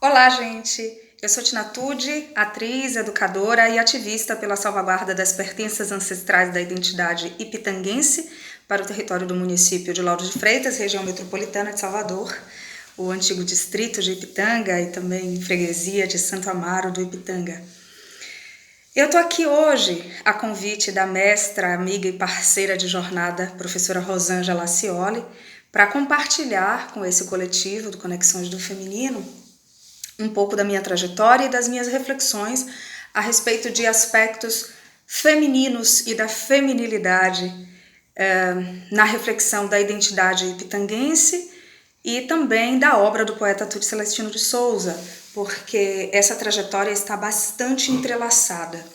Olá, gente! Eu sou Tina Tucci, atriz, educadora e ativista pela salvaguarda das pertences ancestrais da identidade ipitanguense para o território do município de Lauro de Freitas, região metropolitana de Salvador, o antigo distrito de Ipitanga e também freguesia de Santo Amaro do Ipitanga. Eu estou aqui hoje a convite da mestra, amiga e parceira de jornada, professora Rosângela Lacioli, para compartilhar com esse coletivo do Conexões do Feminino um pouco da minha trajetória e das minhas reflexões a respeito de aspectos femininos e da feminilidade na reflexão da identidade ipitanguense e também da obra do poeta Tucci Celestino de Souza, porque essa trajetória está bastante entrelaçada.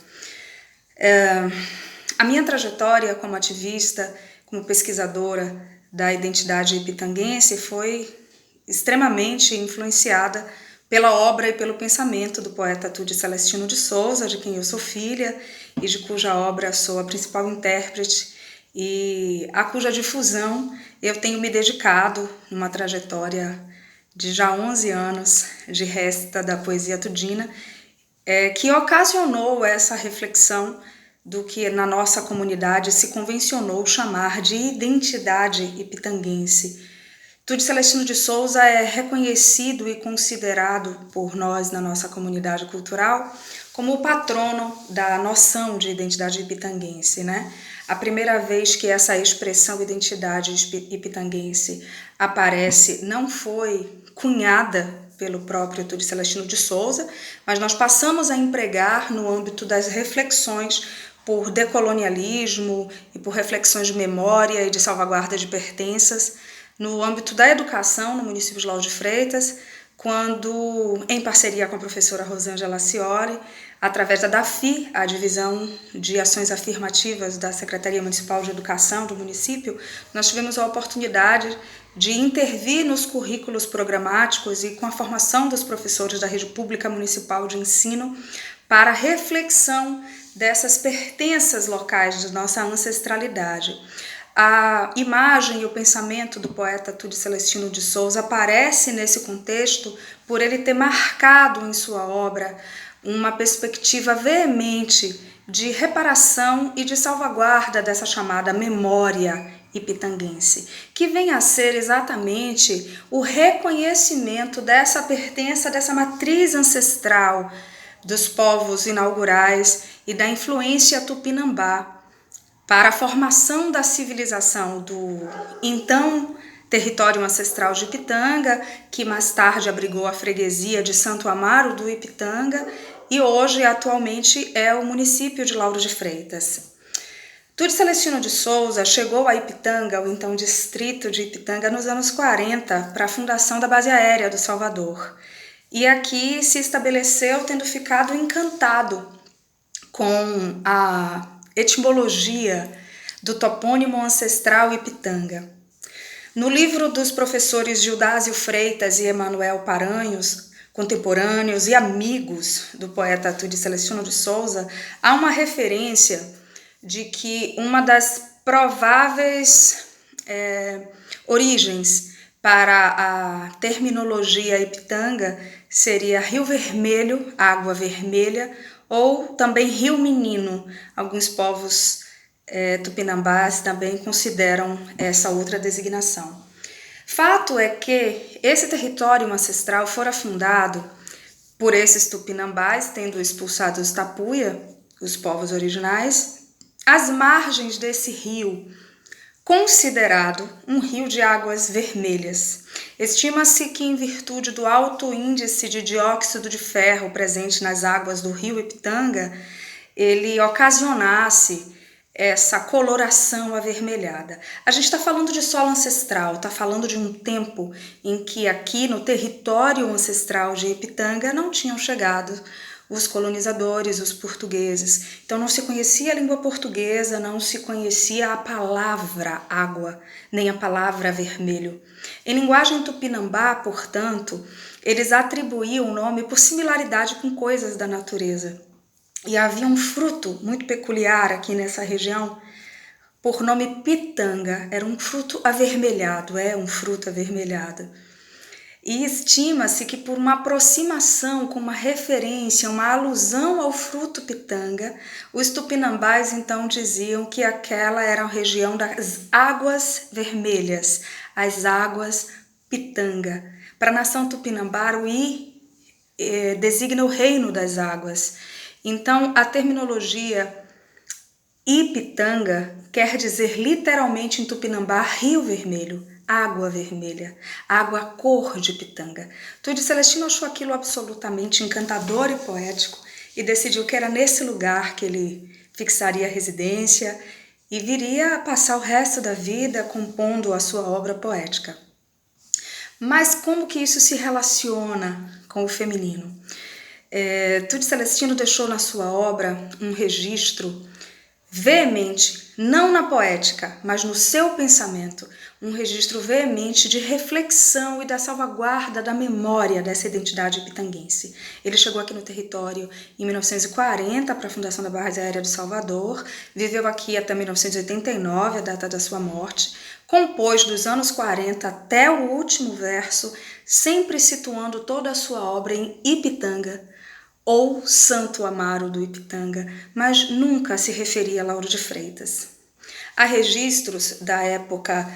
A minha trajetória como ativista, como pesquisadora da identidade ipitanguense foi extremamente influenciada pela obra e pelo pensamento do poeta Tucci Celestino de Souza, de quem eu sou filha e de cuja obra sou a principal intérprete e a cuja difusão eu tenho me dedicado numa trajetória de já 11 anos de resta da poesia tudina, que ocasionou essa reflexão do que na nossa comunidade se convencionou chamar de identidade ipitanguense. Tucci Celestino de Souza é reconhecido e considerado por nós na nossa comunidade cultural como o patrono da noção de identidade ipitanguense, né? A primeira vez que essa expressão identidade ipitanguense aparece não foi cunhada pelo próprio Tucci Celestino de Souza, mas nós passamos a empregar no âmbito das reflexões por decolonialismo e por reflexões de memória e de salvaguarda de pertenças no âmbito da educação no município de Lauro de Freitas, quando, em parceria com a professora Rosângela Lacioli, através da DAFI, a Divisão de Ações Afirmativas da Secretaria Municipal de Educação do município, nós tivemos a oportunidade de intervir nos currículos programáticos e com a formação dos professores da rede pública municipal de ensino para a reflexão dessas pertenças locais de nossa ancestralidade. A imagem e o pensamento do poeta Tucci Celestino de Souza aparece nesse contexto por ele ter marcado em sua obra uma perspectiva veemente de reparação e de salvaguarda dessa chamada memória ipitanguense, que vem a ser exatamente o reconhecimento dessa pertença, dessa matriz ancestral dos povos inaugurais e da influência tupinambá para a formação da civilização do então território ancestral de Ipitanga, que mais tarde abrigou a freguesia de Santo Amaro do Ipitanga e hoje atualmente é o município de Lauro de Freitas. Tucci Celestino de Souza chegou a Ipitanga, o então distrito de Ipitanga, nos anos 40 para a fundação da base aérea do Salvador. E aqui se estabeleceu tendo ficado encantado com a etimologia do topônimo ancestral Ipitanga. No livro dos professores Gildásio Freitas e Emanuel Paranhos, contemporâneos e amigos do poeta Tucci Celestino de Souza, há uma referência de que uma das prováveis origens para a terminologia Ipitanga seria Rio Vermelho, água vermelha, ou também Rio Menino. Alguns povos tupinambás também consideram essa outra designação. Fato é que esse território ancestral fora fundado por esses tupinambás, tendo expulsado os tapuia, os povos originais, às margens desse rio, considerado um rio de águas vermelhas. Estima-se que, em virtude do alto índice de dióxido de ferro presente nas águas do rio Ipitanga, ele ocasionasse essa coloração avermelhada. A gente está falando de solo ancestral, está falando de um tempo em que aqui no território ancestral de Ipitanga não tinham chegado os colonizadores, os portugueses. Então não se conhecia a língua portuguesa, não se conhecia a palavra água, nem a palavra vermelho. Em linguagem tupinambá, portanto, eles atribuíam o nome por similaridade com coisas da natureza. E havia um fruto muito peculiar aqui nessa região, por nome pitanga, era um fruto avermelhado, um fruto avermelhado. E estima-se que por uma aproximação com uma referência, uma alusão ao fruto pitanga, os tupinambás então diziam que aquela era a região das águas vermelhas, as águas pitanga. Para a nação tupinambá, o I designa o reino das águas. Então, a terminologia Ipitanga quer dizer literalmente em Tupinambá rio vermelho, água vermelha, água cor de pitanga. Tude Celestino achou aquilo absolutamente encantador e poético e decidiu que era nesse lugar que ele fixaria a residência e viria a passar o resto da vida compondo a sua obra poética. Mas como que isso se relaciona com o feminino? Tude Celestino deixou na sua obra um registro veemente, não na poética, mas no seu pensamento, um registro veemente de reflexão e da salvaguarda da memória dessa identidade pitanguense. Ele chegou aqui no território em 1940 para a fundação da Base Aérea de Salvador, viveu aqui até 1989, a data da sua morte, compôs dos anos 40 até o último verso, sempre situando toda a sua obra em Ipitanga, ou Santo Amaro do Ipitanga, mas nunca se referia a Lauro de Freitas. Há registros da época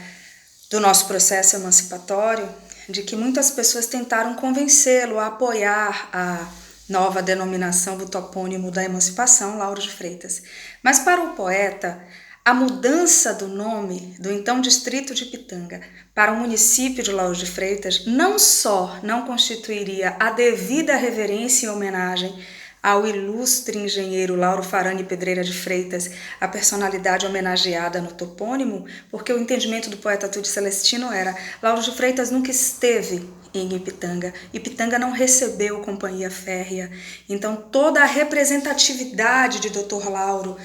do nosso processo emancipatório de que muitas pessoas tentaram convencê-lo a apoiar a nova denominação do topônimo da emancipação, Lauro de Freitas. Mas para o poeta, a mudança do nome do então distrito de Ipitanga para o município de Lauro de Freitas não só não constituiria a devida reverência e homenagem ao ilustre engenheiro Lauro Farani Pedreira de Freitas, a personalidade homenageada no topônimo, porque o entendimento do poeta Tude Celestino era: Lauro de Freitas nunca esteve em Ipitanga, Ipitanga não recebeu companhia férrea, então toda a representatividade de Dr. Lauro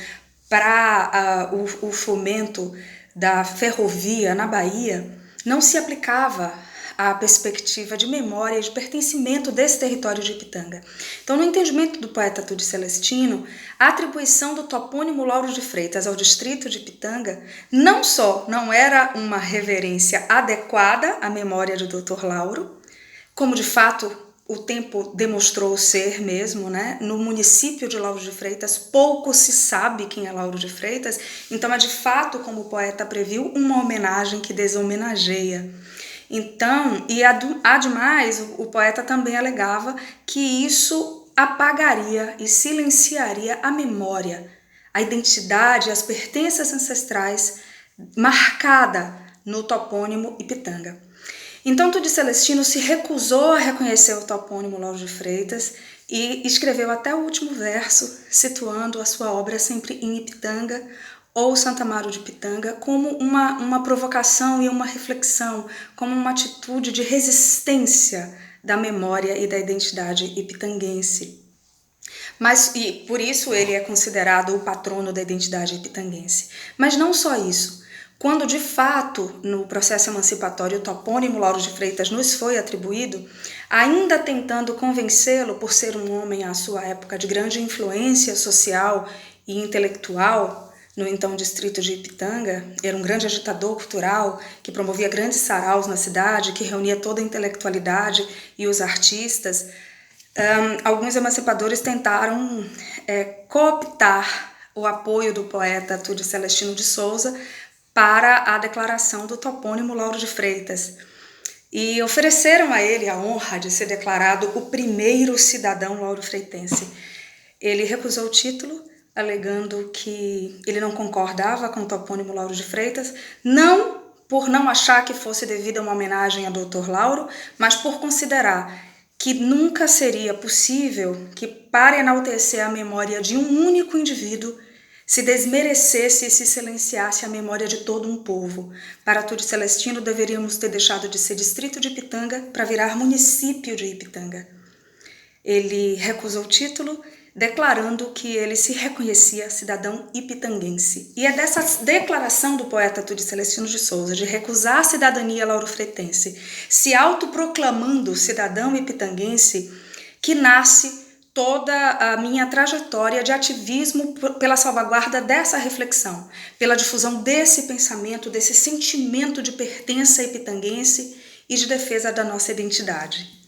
para o fomento da ferrovia na Bahia não se aplicava à perspectiva de memória e de pertencimento desse território de Ipitanga. Então, no entendimento do poeta Tude Celestino, a atribuição do topônimo Lauro de Freitas ao distrito de Ipitanga não só não era uma reverência adequada à memória de Dr. Lauro, como de fato o tempo demonstrou ser mesmo, né? No município de Lauro de Freitas, pouco se sabe quem é Lauro de Freitas, então é de fato, como o poeta previu, uma homenagem que deshomenageia. Então, e ademais, o poeta também alegava que isso apagaria e silenciaria a memória, a identidade, as pertenças ancestrais marcada no topônimo Ipitanga. Então, Tude Celestino se recusou a reconhecer o topônimo Lauro de Freitas e escreveu até o último verso, situando a sua obra sempre em Ipitanga ou Santo Amaro de Ipitanga, como uma provocação e uma reflexão, como uma atitude de resistência da memória e da identidade ipitanguense. E por isso ele é considerado o patrono da identidade ipitanguense. Mas não só isso. Quando, de fato, no processo emancipatório, o topônimo Lauro de Freitas nos foi atribuído, ainda tentando convencê-lo, por ser um homem à sua época de grande influência social e intelectual, no então distrito de Ipitanga, era um grande agitador cultural que promovia grandes saraus na cidade, que reunia toda a intelectualidade e os artistas. Alguns emancipadores tentaram cooptar o apoio do poeta Tude Celestino de Souza para a declaração do topônimo Lauro de Freitas e ofereceram a ele a honra de ser declarado o primeiro cidadão lauro-freitense. Ele recusou o título, alegando que ele não concordava com o topônimo Lauro de Freitas, não por não achar que fosse devida uma homenagem a Dr. Lauro, mas por considerar que nunca seria possível que, para enaltecer a memória de um único indivíduo, se desmerecesse e se silenciasse a memória de todo um povo. Para Tude Celestino, deveríamos ter deixado de ser distrito de Ipitanga para virar município de Ipitanga. Ele recusou o título, declarando que ele se reconhecia cidadão ipitanguense. E é dessa declaração do poeta Tude Celestino de Souza, de recusar a cidadania lauro-freitense, se autoproclamando cidadão ipitanguense, que nasce toda a minha trajetória de ativismo pela salvaguarda dessa reflexão, pela difusão desse pensamento, desse sentimento de pertença ipitanguense e de defesa da nossa identidade.